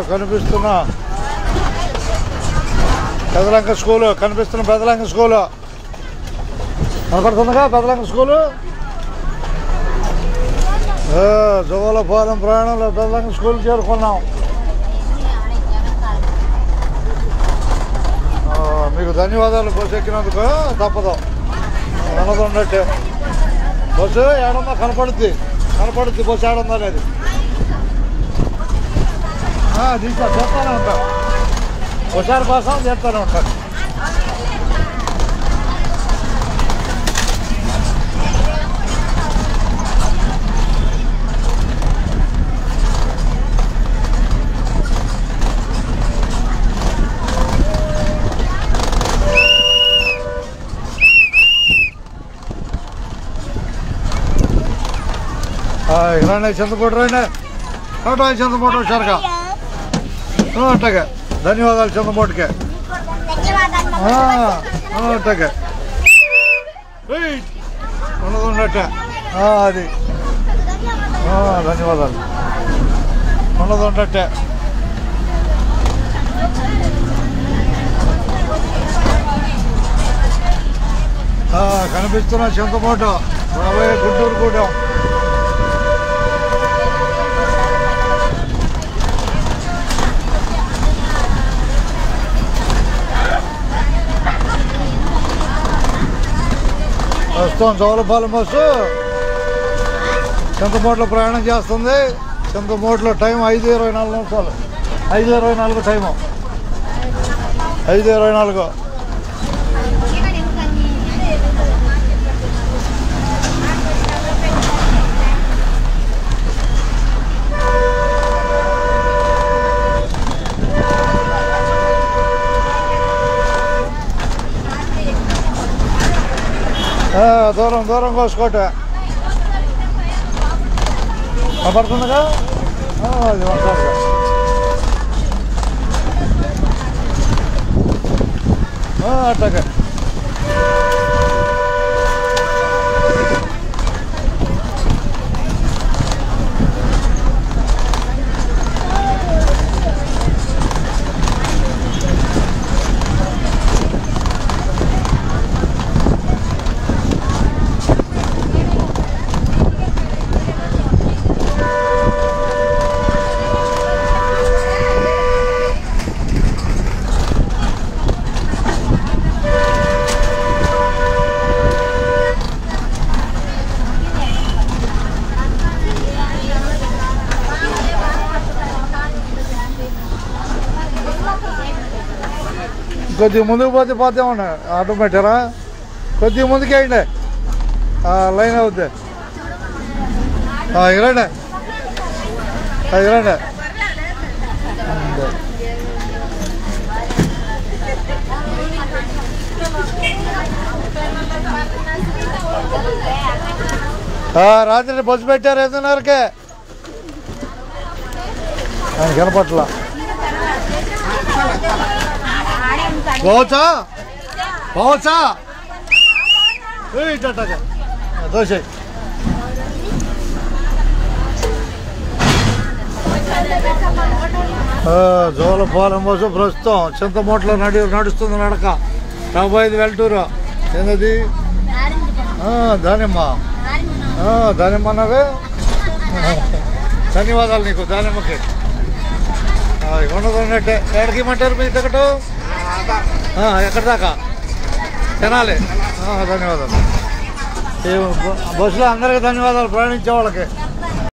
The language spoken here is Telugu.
కనిపిస్తున్నా పెదలంక స్కూలు కనిపిస్తున్న పెదలంక స్కూలు కనపడుతుందిగా పెదలంక స్కూలు జోలపాలెం ప్రయాణంలో పెదలంక స్కూల్ చేరుకున్నాం. మీకు ధన్యవాదాలు బస్సు ఎక్కినందుకు. తప్పదు అన్నది ఉన్నట్టే. బస్సు ఏడుందా కనపడుద్ది బస్సు ఏడుందా అనేది చేస్తానే ఉంటాం. ఒకసారి కోసం చేస్తానే ఉంటాను. రండి చంద్రపోటు రండి చంద్రపోటు వచ్చారుగా అట్టగా. ధన్యవాదాలు చంద్రపోటుకే అట్టగా ఉన్నట్టే అది ధన్యవాదాలు ఉన్నది ఉన్నట్టే. కనిపిస్తున్న చింతమూట రాబోయే గుంటూరు కూడా ప్రస్తుతం జోలపాలెం బస్సు చింతమూటలో ప్రయాణం చేస్తుంది. చింతమూటలో టైం 5:24 నిమిషాలు. 5:24 టైము 5:24. దూరం కోసుకోటే పడుతుందిగా అది ఒకసారిగా. అట్లాగే కొద్దిగా ముందుకు పోతే ఉన్నాయి. ఆటో పెట్టారా? కొద్దిగా ముందుకు వేయండి, లైన్ అవుద్ది. ఇలాండి ఇలాండి రాత్రి బస్సు పెట్టారు 5:30కే. కనపట్ల పోవచ్చా దోశ. జోలపాలెం బస్సు ప్రస్తుతం చింతమూటలో నడుస్తుంది నడక. 75 వెల్టూరు. ఏంటది? దానిమ్మ అన్నవే. ధన్యవాదాలు నీకు దానిమ్మకి. ఉన్నదన్నట్టే. ఎక్కడికి ఇమ్మంటారు మీ టికెట్? ఎక్కడి దాకా? తినాలి. ధన్యవాదాలు. బస్సులో అందరికీ ధన్యవాదాలు ప్రయాణించే వాళ్ళకి.